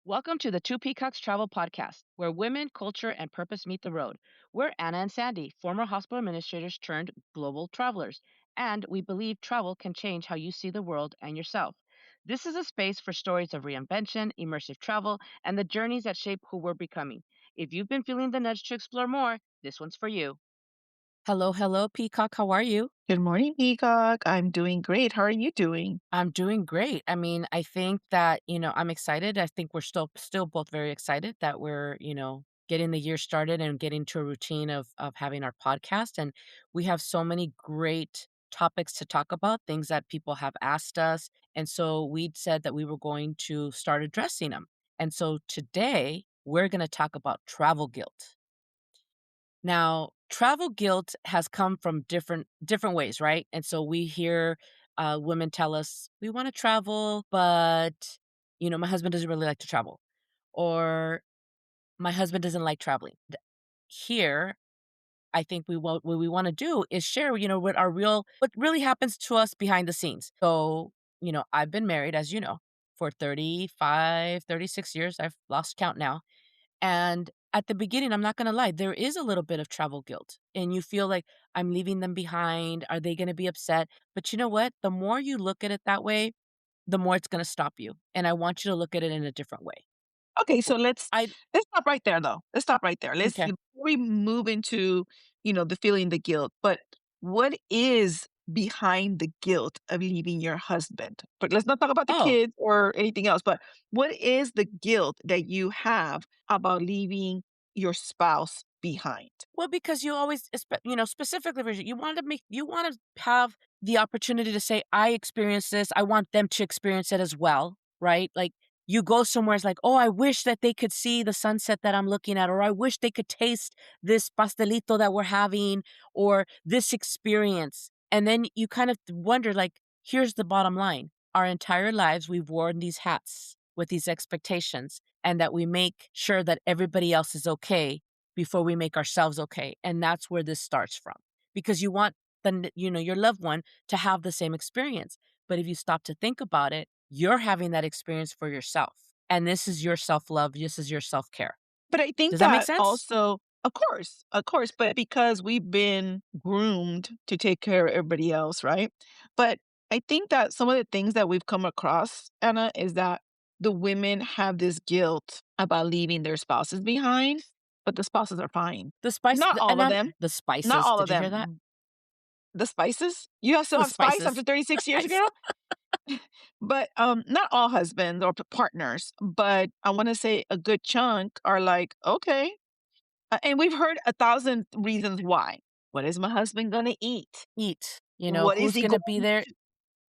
Welcome to the Two Peacocks Travel Podcast, where women, culture, and purpose meet the road. We're Anna and Sandy, former hospital administrators turned global travelers, and we believe travel can change how you see the world and yourself. This is a space for stories of reinvention, immersive travel, and the journeys that shape who we're becoming. If you've been feeling the nudge to explore more, this one's for you. Hello, hello, Peacock. How are you? Good morning, Peacock. I'm doing great. How are you doing? I'm doing great. I mean, I think that, I'm excited. I think we're still both very excited that we're, getting the year started and getting to a routine of having our podcast. And we have so many great topics to talk about, things that people have asked us. And so we said that we were going to start addressing them. And so today we're going to talk about travel guilt. Now, travel guilt has come from different ways, right? And so we hear women tell us we want to travel, but my husband doesn't really like to travel, or my husband doesn't like traveling. Here, I think what we want to do is share, what really happens to us behind the scenes. So, I've been married, as you know, for 35, 36 years. I've lost count now, and at the beginning, I'm not going to lie, there is a little bit of travel guilt. And you feel like, I'm leaving them behind. Are they going to be upset? But you know what? The more you look at it that way, the more it's going to stop you. And I want you to look at it in a different way. Okay, so W- let's I, let's stop right there though. Let's stop right there. Let's okay. before we move into, the feeling the guilt. But what is behind the guilt of leaving your husband? But let's not talk about the Oh, kids or anything else. But what is the guilt that you have about leaving your spouse behind? well, because you always, specifically, Bridget, you want to have the opportunity to say, I experienced this. I want them to experience it as well, right? Like you go somewhere, it's like, oh, I wish that they could see the sunset that I'm looking at, or I wish they could taste this pastelito that we're having, or this experience. And then you kind of wonder, like, here's the bottom line. Our entire lives, we've worn these hats with these expectations, and that we make sure that everybody else is okay before we make ourselves okay. And that's where this starts from. Because you want your loved one to have the same experience. But if you stop to think about it, you're having that experience for yourself. And this is your self-love, this is your self-care. But I think Does that make that sense? also of course, but because we've been groomed to take care of everybody else, right? But I think that some of the things that we've come across, Anna, is that the women have this guilt about leaving their spouses behind, but the spouses are fine. Not all And of then them. the Not spices. all of Did you hear that? them. The spices? You still The have spice spices. after 36 I years, s- girl? But, not all husbands or partners, but I wanna say a good chunk are like, "Okay." And we've heard 1,000 reasons why. What is my husband gonna eat? Eat. What is Who's he gonna going be there?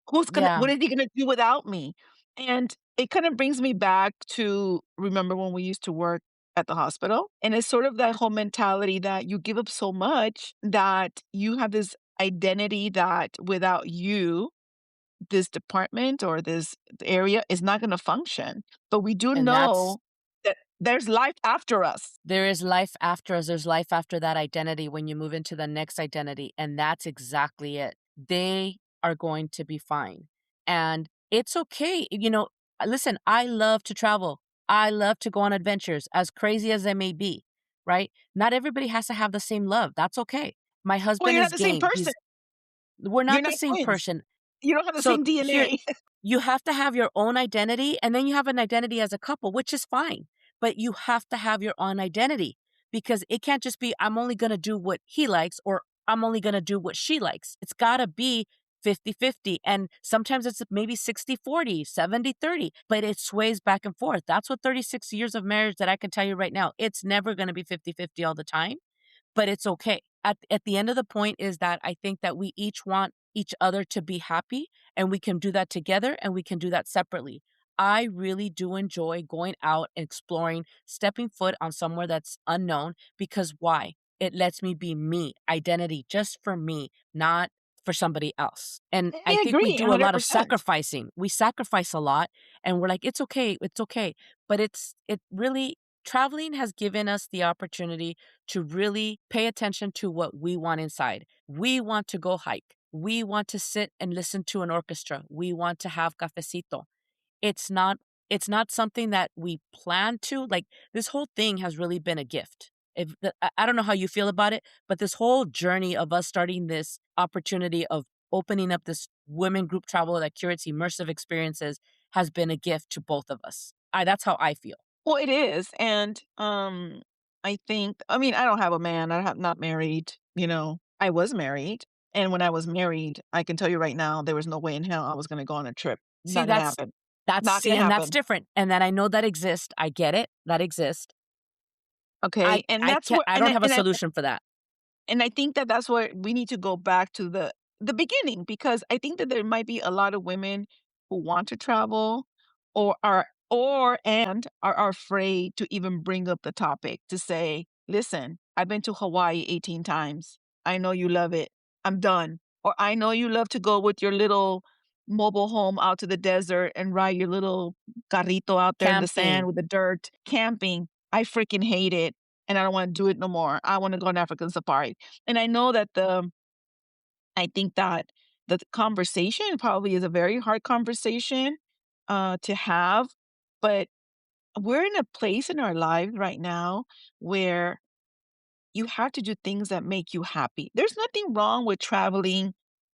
what Yeah. is he gonna do without me? And it kind of brings me back to remember when we used to work at the hospital, and it's sort of that whole mentality that you give up so much that you have this identity that without you, this department or this area is not gonna function. But we do And that's know that there's life after us. There is life after us. There's life after that identity when you move into the next identity. And that's exactly it. They are going to be fine. And it's okay. Listen, I love to travel. I love to go on adventures, as crazy as they may be, right? Not everybody has to have the same love. That's okay. My Well, husband you're not is the same game. person. We're You're not the not same twins. person. You don't have the So same here, DNA. you have to have your own identity, and then you have an identity as a couple, which is fine. But you have to have your own identity because it can't just be, I'm only going to do what he likes or I'm only going to do what she likes. It's got to be 50-50. And sometimes it's maybe 60-40, 70-30, but it sways back and forth. That's what 36 years of marriage that I can tell you right now. It's never going to be 50-50 all the time, but it's okay. At the end of the point is that I think that we each want each other to be happy, and we can do that together and we can do that separately. I really do enjoy going out and exploring, stepping foot on somewhere that's unknown because why? It lets me be me, identity just for me, not for somebody else. And I I think we agree do a lot of 100%. sacrificing. We sacrifice a lot and we're like, it's okay, it's okay. But it really, traveling has given us the opportunity to really pay attention to what we want inside. We want to go hike. We want to sit and listen to an orchestra. We want to have cafecito. It's not It's not something that we plan to, like, this whole thing has really been a gift. If the I don't know how you feel about it, but this whole journey of us starting this opportunity of opening up this women group travel that curates immersive experiences has been a gift to both of us. That's how I feel. Well, it is, and, I mean, I don't have a man, I have not married, I was married, and when I was married, I can tell you right now, there was no way in hell I was gonna go on a trip. See, Not gonna happen. Not see, gonna and that's happen, different, and then I know that exists, I get it, that exists. okay? And that's where I don't have a solution for that. and I think that that's where we need to go back to the beginning, because I think that there might be a lot of women who want to travel or are afraid to even bring up the topic to say, "Listen, I've been to Hawaii 18 times. I know you love it. I'm done." Or, "I know you love to go with your little mobile home out to the desert and ride your little carrito out there in the sand Camping, with the dirt, camping. I freaking hate it and I don't wanna do it no more. I wanna go on African safari." And I know that I think that the conversation probably is a very hard conversation, to have, but we're in a place in our lives right now where you have to do things that make you happy. There's nothing wrong with traveling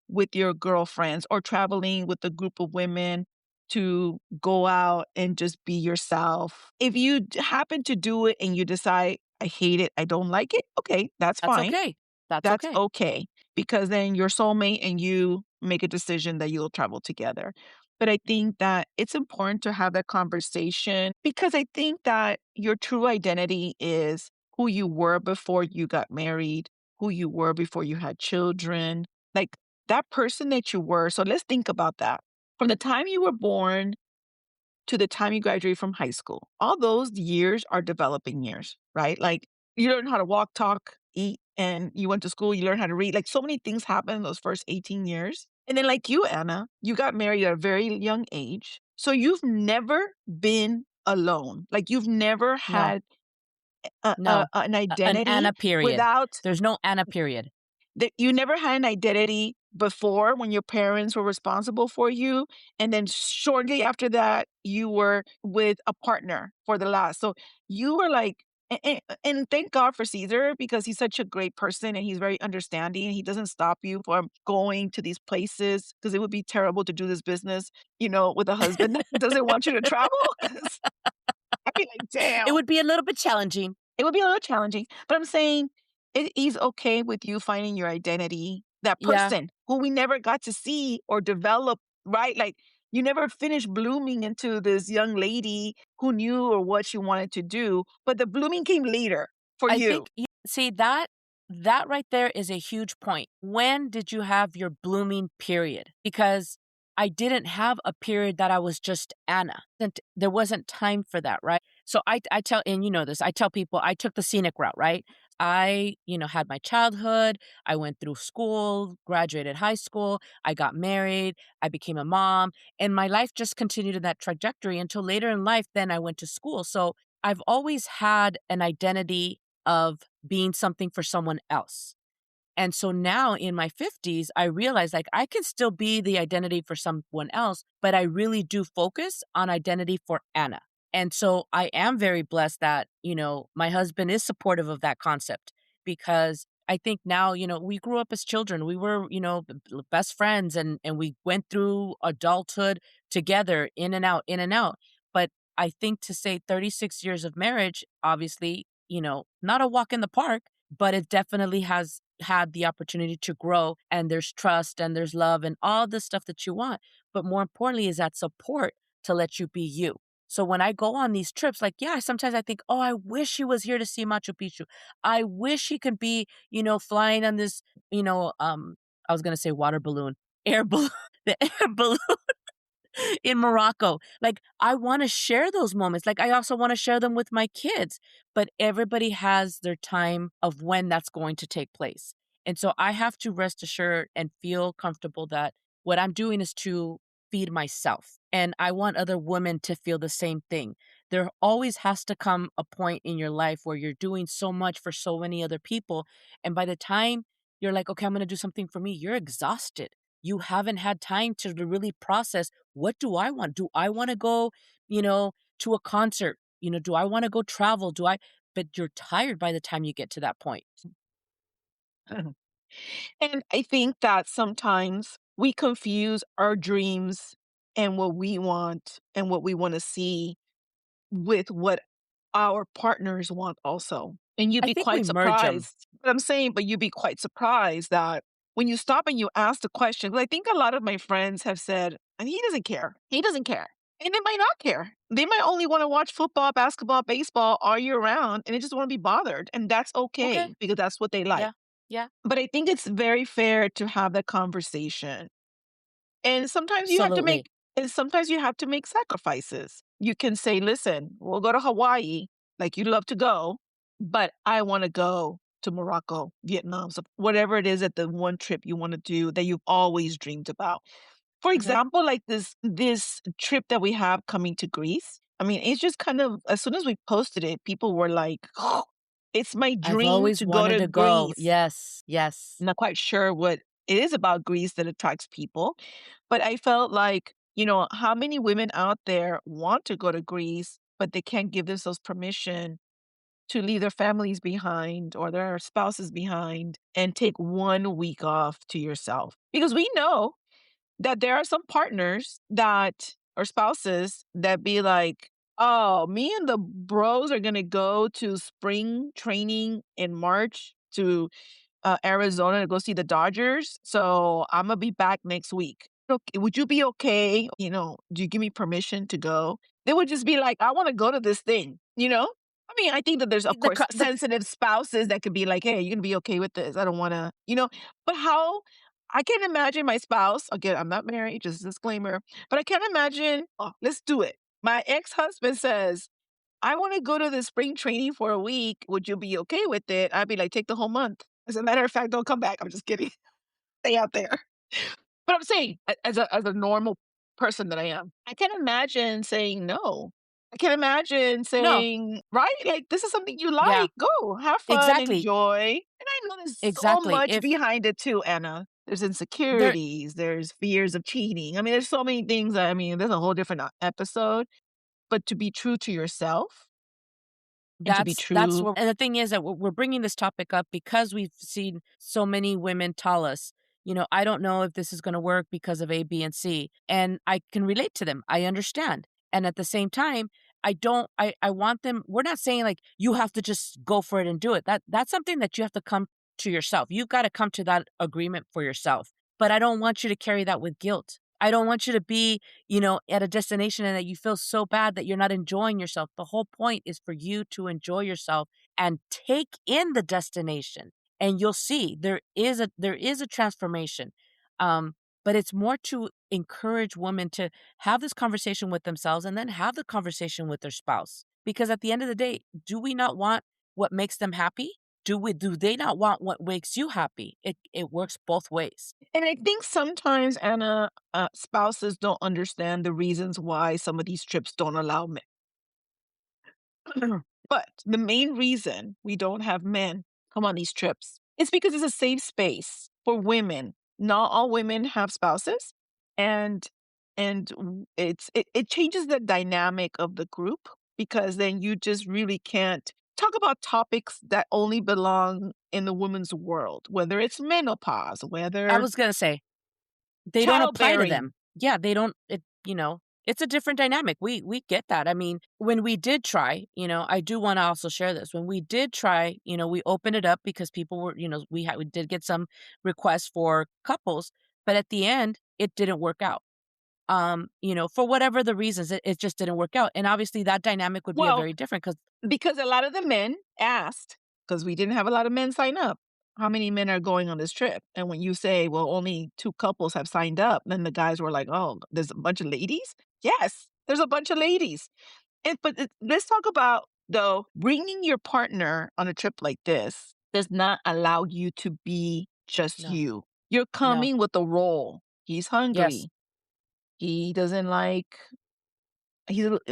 with your girlfriends or traveling with a group of women to go out and just be yourself. If you happen to do it and you decide, "I hate it, I don't like it," okay, that's that's fine. okay. That's That's okay. okay, because then your soulmate and you make a decision that you'll travel together. But I think that it's important to have that conversation, because I think that your true identity is who you were before you got married, who you were before you had children, like that person that you were. So let's think about that. From the time you were born to the time you graduate from high school. All those years are developing years, right? Like, you learn how to walk, talk, eat, and you went to school, you learn how to read. Like, so many things happen in those first 18 years. And then, like you, Anna, you got married at a very young age. So you've never been alone. Like, you've never No, had no. an An identity Anna period. without There's no Anna period. that. You never had an identity before when your parents were responsible for you, and then shortly after that, you were with a partner for the last. So you were like, and thank God for Caesar, because he's such a great person and he's very understanding. He doesn't stop you from going to these places, because it would be terrible to do this business, with a husband that doesn't want you to travel. 'Cause I'd be like, It damn. would be a little bit challenging. It would be a little challenging, but I'm saying it is okay with you finding your identity, that Yeah. person who we never got to see or develop, right? Like, you never finished blooming into this young lady who knew or what she wanted to do, but the blooming came later for I you. think see, that right there is a huge point. When did you have your blooming period? Because I didn't have a period that I was just Anna. There wasn't time for that, right? So I tell, and you know this, I tell people I took the scenic route, right? I, had my childhood, I went through school, graduated high school, I got married, I became a mom, and my life just continued in that trajectory until later in life. Then I went to school. So I've always had an identity of being something for someone else. And so now in my 50s, I realize like I can still be the identity for someone else, but I really do focus on identity for Anna. And so I am very blessed that, my husband is supportive of that concept because I think now, we grew up as children. We were, best friends and we went through adulthood together, in and out, in and out. But I think to say 36 years of marriage, obviously, not a walk in the park, but it definitely has had the opportunity to grow, and there's trust and there's love and all the stuff that you want. But more importantly is that support to let you be you. So when I go on these trips, like, yeah, sometimes I think, oh, I wish he was here to see Machu Picchu. I wish he could be, flying on this, I was going to say water balloon, air balloon, the air balloon in Morocco. Like, I wanna share those moments, like, I also wanna share them with my kids, but everybody has their time of when that's going to take place, and so I have to rest assured and feel comfortable that what I'm doing is to feed myself, and I want other women to feel the same thing. There always has to come a point in your life where you're doing so much for so many other people, and by the time you're like, "Okay, I'm gonna do something for me," you're exhausted. you haven't had time to really process, "What do I want? Do I wanna go, you know, to a concert? Do I wanna go travel? Do I" but you're tired by the time you get to that point. And I think that sometimes we confuse our dreams and what we want and what we wanna see with what our partners want also. And you'd I be think we quite merge them. surprised. But I'm saying, but you'd be quite surprised that when you stop and you ask the question, 'cause I think a lot of my friends have said, "And he doesn't care. He doesn't care." And they might not care. They might only wanna watch football, basketball, baseball all year round, and they just wanna be bothered, and that's Okay. okay because that's what they like. Yeah. Yeah. But I think it's very fair to have that conversation. And sometimes you have to make Absolutely. and sometimes you have to make sacrifices. You can say, "Listen, we'll go to Hawaii, like you'd love to go, but I wanna go to Morocco, Vietnam," so whatever it is at the one trip you wanna do that you've always dreamed about. For Mhm. example, like this trip that we have coming to Greece, I mean, it's just kind of as soon as we posted it, people were like, "It's my I've dream always to go wanted to to go. Greece." Yes. Yes. I'm not quite sure what it is about Greece that attracts people, but I felt like, how many women out there want to go to Greece, but they can't give themselves permission to leave their families behind or their spouses behind and take 1 week off to yourself. Because we know that there are some partners that or spouses that be like, "Oh, me and the bros are gonna go to spring training in March to Arizona to go see the Dodgers, so Imma be back next week. Would you be okay, do you give me permission to go?" They would just be like, "I wanna go to this thing," you know? I mean, I think that there's, of The course, co the sensitive spouses that could be like, "Hey, you gonna be okay with this? I don't wanna," But how I can't imagine my spouse again, I'm not married, just a disclaimer, but I can't imagine, "Oh, let's do it." My ex-husband says, "I wanna go to the spring training for a week. Would you be okay with it?" I'd be like, "Take the whole month. As a matter of fact, don't come back." I'm just kidding. Stay out there. But I'm saying as a normal person that I am, I can't imagine saying no. I can't imagine No. saying, right? Like, this is something you Yeah. like, go, have fun, Exactly. enjoy. And I know there's so Exactly. much If behind it too, Anna. There's there insecurities, there's fears of cheating. I mean, there's so many things that, I mean, there's a whole different episode, but to be true to yourself and to be that's true. what and the thing is that we're bringing this topic up because we've seen so many women tell us, "I don't know if this is gonna work because of A, B, and C," and I can relate to them, I understand, and at the same time, I don't I want them we're not saying, like, you have to just go for it and do it, that's something that you have to come to yourself, you've gotta come to that agreement for yourself, but I don't want you to carry that with guilt. I don't want you to be, at a destination and that you feel so bad that you're not enjoying yourself. The whole point is for you to enjoy yourself and take in the destination. And you'll see there is a transformation. But it's more to encourage women to have this conversation with themselves and then have the conversation with their spouse. Because at the end of the day, do we not want what makes them happy? Do they not want what makes you happy? It works both ways. And I think sometimes, Anna, spouses don't understand the reasons why some of these trips don't allow men. But the main reason we don't have men come on these trips is because it's a safe space for women. Not all women have spouses, and it changes the dynamic of the group because then you just really can't talk about topics that only belong in the woman's world, whether it's menopause, I whether was gonna say they don't apply to childbearing. them. Yeah, they don't it's a different dynamic. We get that. I mean, when we did try, I do wanna also share this. When we did try, we opened it up because people were, we did get some requests for couples, but at the end, it didn't work out. For whatever the reasons, it just didn't work out, and obviously that dynamic would be a Well, very different because because a lot of the men asked, because we didn't have a lot of men sign up, "How many men are going on this trip?" And when you say, "Well, only 2 couples have signed up," then the guys were like, "Oh, there's a bunch of ladies?" Yes, there's a bunch of ladies. Let's talk about, though, bringing your partner on a trip like this does not allow you to be just no, you. You're no. coming with a role. He's Yes. hungry. He doesn't like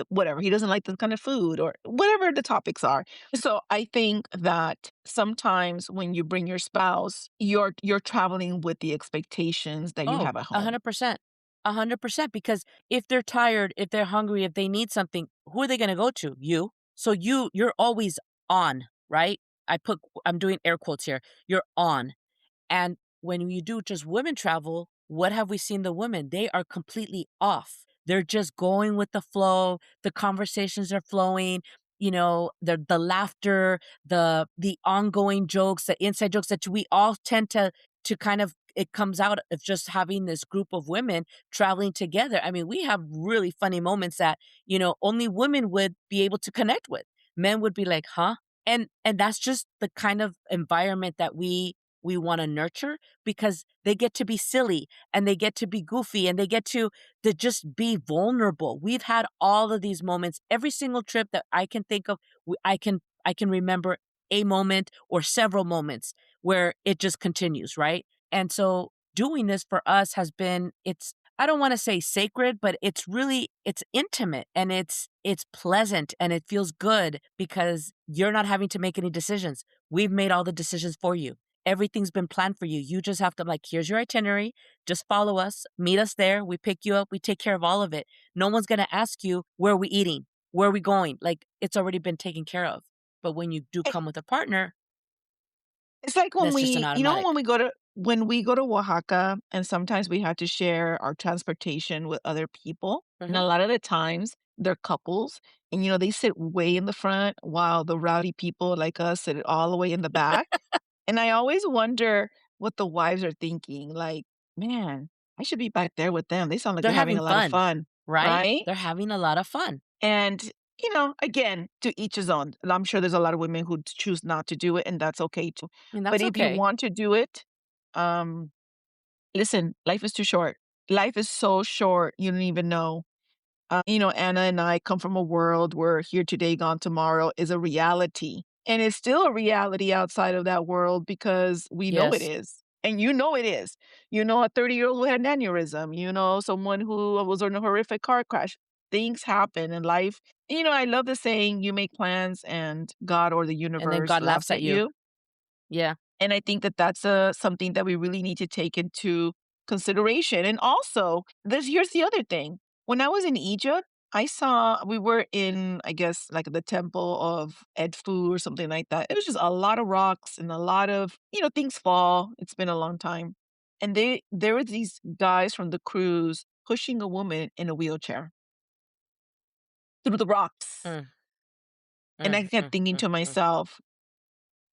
whatever, he doesn't like this kind of food or whatever the topics are. So I think that sometimes when you bring your spouse, you're traveling with the expectations that you Oh, have at home. 100%. 100%, because if they're tired, if they're hungry, if they need something, who are they gonna go to? You. So you're always on, right? I'm doing air quotes here. You're on. And when you do just women travel, what have we seen the women? They are completely off. They're just going with the flow. The conversations are flowing. The laughter, the ongoing jokes, the inside jokes that we all tend to kind of it comes out of just having this group of women traveling together. I mean, we have really funny moments that, only women would be able to connect with. Men would be like, "Huh?" And that's just the kind of environment that we want to nurture, because they get to be silly and they get to be goofy and they get to just be vulnerable. We've had all of these moments. Every single trip that I can think of, I can remember a moment or several moments where it just continues, right? And so doing this for us has been it's I don't want to say sacred, but it's intimate and it's pleasant and it feels good because you're not having to make any decisions. We've made all the decisions for you. Everything's been planned for you. You just have to, like, here's your itinerary. Just follow us, meet us there. We pick you up. We take care of all of it. No one's going to ask you, where are we eating? Where are we going? Like, it's already been taken care of. But when you do Eh, come with a partner, It's like when that's just an we, automatic. when we go to Oaxaca and sometimes we have to share our transportation with other people, and Hmm. a lot of the times they're couples and they sit way in the front while the rowdy people like us sit all the way in the back. And I always wonder what the wives are thinking, like, "Man, I should be back there with them. They sound like They're they're having having a lot of fun, fun." right? Right? They're having a lot of fun. And, again, to each his own. And I'm sure there's a lot of women who choose not to do it, and that's okay too. And But that's if you okay. want to do it, um, listen, life is too short. Life is so short, you don't even know. Anna and I come from a world where here today, gone tomorrow is a reality. And it's still a reality outside of that world because we know it Yes. is. And you know it is. You know a 30-year-old who had an aneurysm, someone who was in a horrific car crash. Things happen in life. I love the saying, you make plans and God or the And then universe God laughs laughs at at you. you. Yeah. And I think that that's something that we really need to take into consideration. And also, here's the other thing. When I was in Egypt, we were in, I guess, like the temple of Edfu or something like that. It was just a lot of rocks and a lot of, things fall. It's been a long time. And there were these guys from the cruise pushing a woman in a wheelchair through the rocks. Mm, And mm, I kept mm, thinking mm, to mm. myself,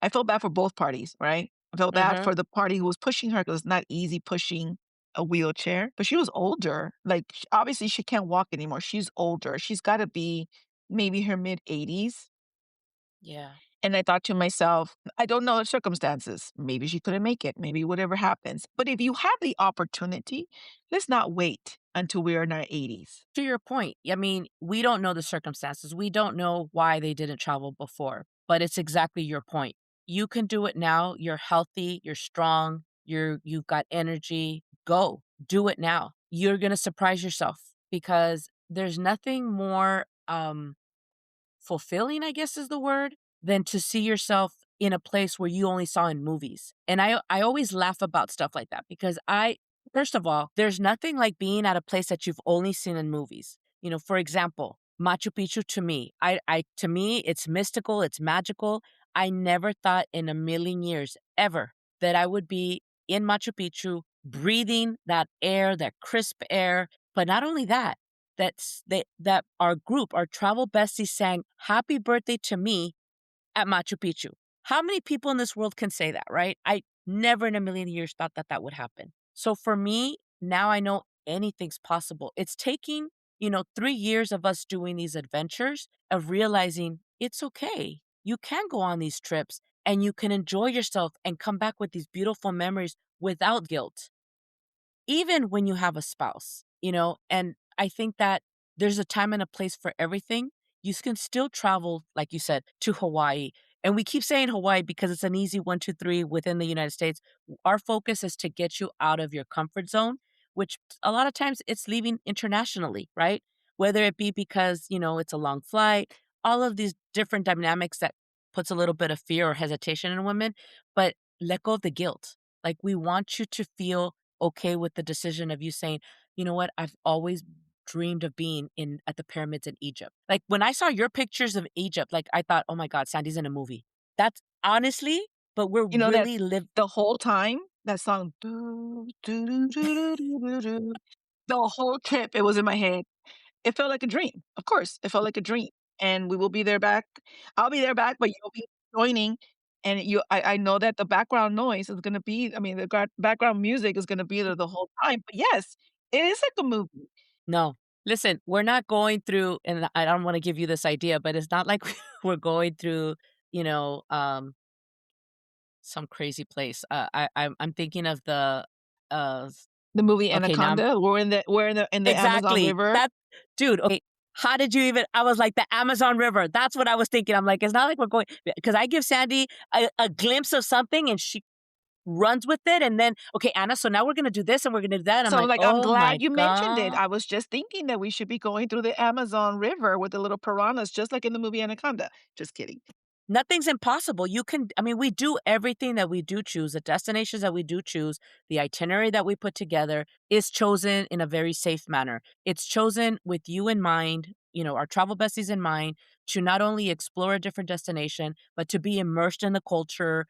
I felt bad for both parties, right? I felt bad Mhm. for the party who was pushing her 'cause it's not easy pushing a wheelchair, but she was older. Like, obviously, she can't walk anymore. She's older. She's gotta be maybe her mid-80s, Yeah. and I thought to myself, "I don't know the circumstances. Maybe she couldn't make it. Maybe whatever happens. But if you have the opportunity, let's not wait until we're in our 80s." To your point, I mean, we don't know the circumstances. We don't know why they didn't travel before, but it's exactly your point. You can do it now. You're healthy, you're strong, you've got energy. Go. Do it now. You're going to surprise yourself because there's nothing more fulfilling, I guess is the word, than to see yourself in a place where you only saw in movies. And I always laugh about stuff like that because first of all, there's nothing like being at a place that you've only seen in movies. For example, Machu Picchu to me, to me, it's mystical, it's magical. I never thought in a million years ever that I would be in Machu Picchu breathing that air, that crisp air. But not only that, that our group, our travel besties sang happy birthday to me at Machu Picchu. How many people in this world can say that, right? I never in a million years thought that that would happen. So for me, now I know anything's possible. It's taking, 3 years of us doing these adventures, of realizing it's okay. You can go on these trips and you can enjoy yourself and come back with these beautiful memories without guilt, even when you have a spouse. And I think that there's a time and a place for everything. You can still travel, like you said, to Hawaii. And we keep saying Hawaii because it's an easy 1, 2, 3 within the United States. Our focus is to get you out of your comfort zone, which a lot of times it's leaving internationally, right? whether it be because, it's a long flight, all of these different dynamics that puts a little bit of fear or hesitation in women, but let go of the guilt. Like, we want you to feel okay with the decision of you saying, "You know what? I've always dreamed of being in at the pyramids in Egypt." Like, when I saw your pictures of Egypt, like, I thought, "Oh my god, Sandy's in a movie." That's honestly, but we're You know that really live the whole time, that song, doo, doo, doo, doo, doo, doo, doo, doo, the whole trip, it was in my head. It felt like a dream. Of course, it felt like a dream, and we will be there back. I'll be there back, but you'll be joining, and I know that the background noise is gonna be I mean, the background music is gonna be there the whole time, but yes, it is like a movie. No. Listen, we're not going through, and I don't wanna give you this idea, but it's not like we're going through, you know, um, some crazy place. I'm thinking of the, s The movie okay, now I'm Anaconda, we're in the Amazon exactly. River. That dude, okay, how did you even I was like, "The Amazon River." That's what I was thinking. I'm like, "It's not like we're going" because I give Sandy a glimpse of something, and she runs with it, and then, "Okay, Anna, so now we're gonna do this, and we're gonna do that." I'm So, like, like, I'm "Oh my glad you mentioned it. god." I was just thinking that we should be going through the Amazon River with the little piranhas just like in the movie Anaconda. Just kidding. Nothing's impossible. I mean, we do everything that we do choose, the destinations that we do choose, the itinerary that we put together is chosen in a very safe manner. It's chosen with you in mind, our travel besties in mind, to not only explore a different destination, but to be immersed in the culture,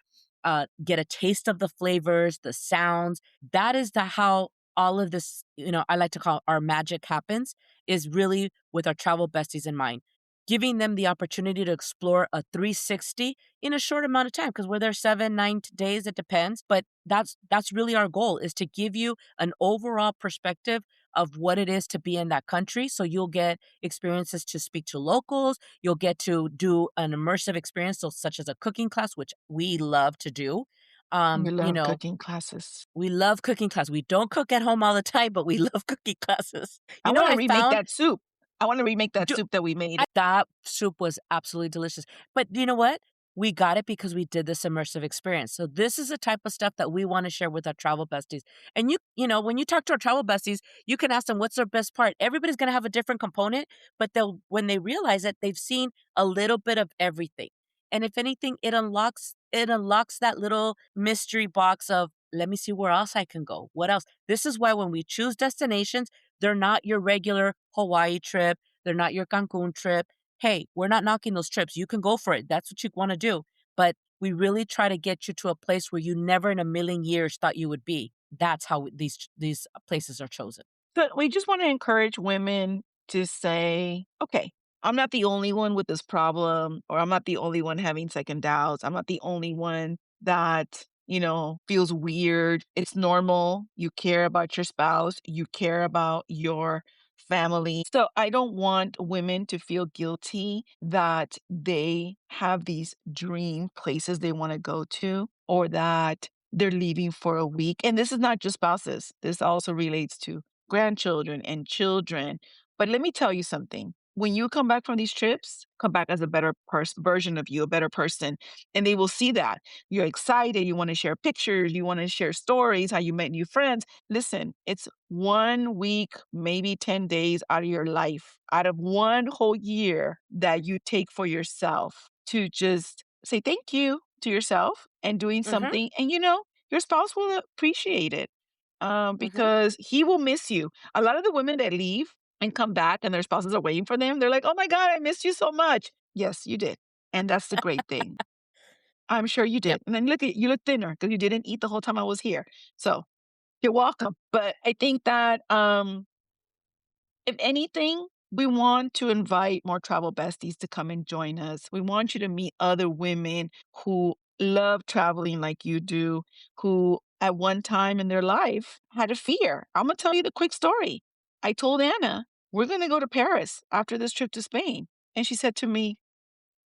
get a taste of the flavors, the sounds. That is how all of this, I like to call our magic happens, is really with our travel besties in mind, giving them the opportunity to explore a 360 in a short amount of time because we're there 7, 9 days, it depends, but that's really our goal, is to give you an overall perspective of what it is to be in that country, so you'll get experiences to speak to locals, you'll get to do an immersive experience, so such as a cooking class, which we love to do. We Um, you love know, cooking classes. we love cooking class. We don't cook at home all the time, but we love cooking classes. I You know what wanna I remake found? that soup. I wanna remake that soup that we made. That soup was absolutely delicious. But you know what? We got it because we did this immersive experience. So this is the type of stuff that we wanna share with our travel besties. And when you talk to our travel besties, you can ask them what's their best part. Everybody's gonna have a different component, but when they realize it, they've seen a little bit of everything. And if anything, it unlocks that little mystery box of, "Let me see where else I can go. What else?" This is why when we choose destinations, they're not your regular Hawaii trip, they're not your Cancun trip. Hey, we're not knocking those trips. You can go for it. That's what you want to do. But we really try to get you to a place where you never in a million years thought you would be. That's how these places are chosen. But we just wanna encourage women to say, "Okay, I'm not the only one with this problem, or I'm not the only one having second doubts. I'm not the only one that, feels weird. It's normal. You care about your spouse, you care about your family." So, I don't want women to feel guilty that they have these dream places they wanna go to, or that they're leaving for a week, and this is not just spouses. This also relates to grandchildren and children. But let me tell you something. When you come back from these trips, come back as a better version of you, a better person, and they will see that. You're excited, you want to share pictures, you want to share stories, how you met new friends. Listen, it's 1 week, maybe 10 days out of your life, out of one whole year that you take for yourself to just say thank you to yourself and doing Mhm, something. And your spouse will appreciate it, mhm. because he will miss you. A lot of the women that leave and come back and their spouses are waiting for them, they're like, "Oh my god, I missed you so much." Yes, you did, and that's the great thing. I'm sure you Yep. did, and then you look thinner because you didn't eat the whole time I was here. So, you're welcome. But I think that, if anything, we want to invite more travel besties to come and join us. We want you to meet other women who love traveling like you do, who at one time in their life had a fear. I'm going to tell you the quick story. I told Anna, we're going to go to Paris after this trip to Spain. And she said to me,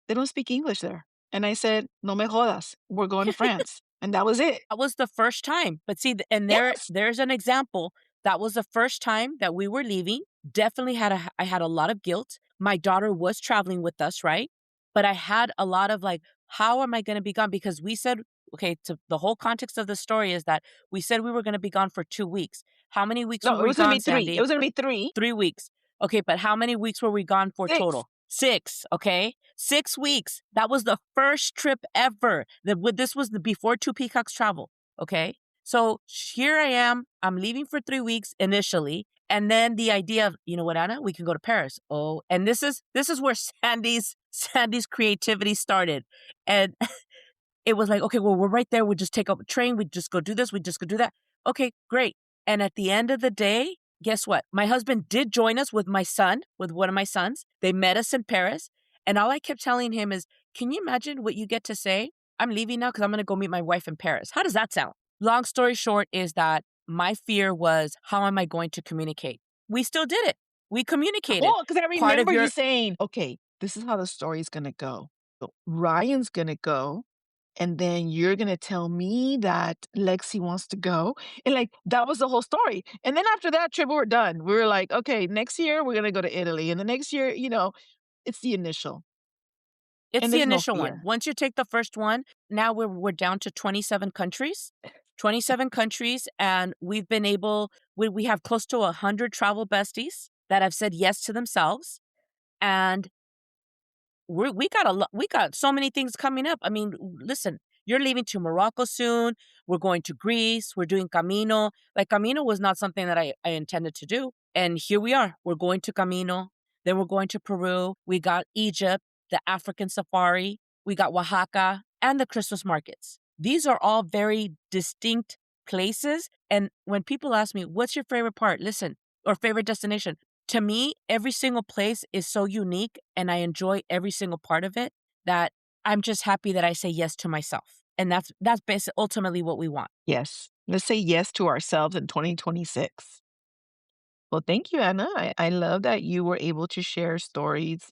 they don't speak English there. And I said, no me jodas, we're going to France. And that was it. That was the first time, but see, and Yes. there's an example. That was the first time that we were leaving. Definitely I had a lot of guilt. My daughter was traveling with us, right? But I had a lot of like, how am I gonna be gone? Because we said, okay, to the whole context of the story is that we said we were gonna be gone for 2 weeks. How many weeks No, were it we was going to gone, be three. It Sandy? was going to be three. 3 weeks. Okay, but how many weeks were we gone for 6. total? 6, okay? 6 weeks. That was the first trip ever. This was the before Two Peacocks travel, okay? So here I am. I'm leaving for 3 weeks initially, and then the idea of, "You know what, Anna? We can go to Paris." Oh, and this is where Sandy's creativity started. And it was like, "Okay, well, we're right there. We just take up a train. We just go do this. We just go do that." Okay, great. And at the end of the day, guess what? My husband did join us with my son, with one of my sons. They met us in Paris. And all I kept telling him is, "Can you imagine what you get to say? I'm leaving now because I'm going to go meet my wife in Paris." How does that sound? Long story short is that my fear was, how am I going to communicate? We still did it. We communicated. Well, because I Part of remember you your saying, "Okay, this is how the story's gonna go. So Ryan's gonna go, and then you're gonna tell me that Lexi wants to go." And, like, that was the whole story. And then after that trip, we were done. We were like, "Okay, next year, we're gonna go to Italy, and the next year," it's the initial, It's and the there's no initial one. fear. Once you take the first one, now we're down to 27 countries. 27 countries, and we've been able we have close to 100 travel besties that have said yes to themselves, and we got so many things coming up. I mean, listen, you're leaving to Morocco soon. We're going to Greece. We're doing Camino. Like Camino was not something that I intended to do. And here we are. We're going to Camino. Then we're going to Peru. We got Egypt, the African safari. We got Oaxaca and the Christmas markets. These are all very distinct places. And when people ask me, what's your favorite part? Listen, or favorite destination? To me, every single place is so unique and I enjoy every single part of it that I'm just happy that I say yes to myself. And that's basically ultimately what we want. Yes. Let's say yes to ourselves in 2026. Well, thank you, Anna. I love that you were able to share stories,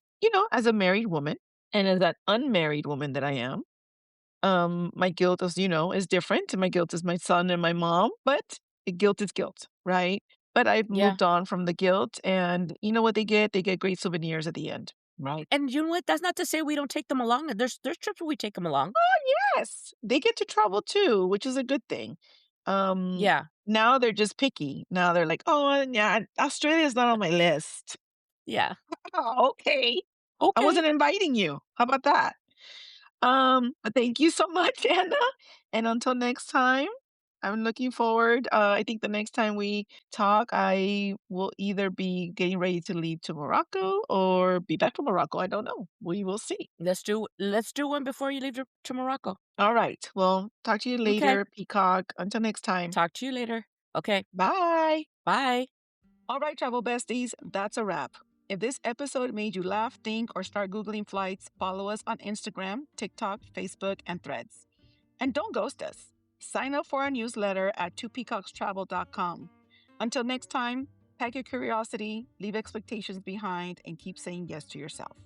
as a married woman and as that unmarried woman that I am. My guilt is different. My guilt is my son and my mom, but guilt is guilt, right? But I've Yeah. moved on from the guilt, and you know what they get? They get great souvenirs at the end, right? And you know what? That's not to say we don't take them along. There's trips where we take them along. Yes, they get to travel too, which is a good thing. Um, Yeah. Now they're just picky. Now they're like, "Oh, yeah, Australia's not on my list." Yeah. Oh, okay. I Okay. wasn't inviting you. How about that? But thank you so much, Anna. And until next time, I'm looking forward. I think the next time we talk, I will either be getting ready to leave to Morocco or be back from Morocco. I don't know. We will see. Let's do one before you leave to Morocco. All right. Well, talk to you Okay. later, Peacock. Until next time. Talk to you later. Okay. Bye. Bye. All right, travel besties, that's a wrap. If this episode made you laugh, think, or start Googling flights, follow us on Instagram, TikTok, Facebook, and Threads. And don't ghost us. Sign up for our newsletter at twopeacockstravel.com. Until next time, pack your curiosity, leave expectations behind, and keep saying yes to yourself.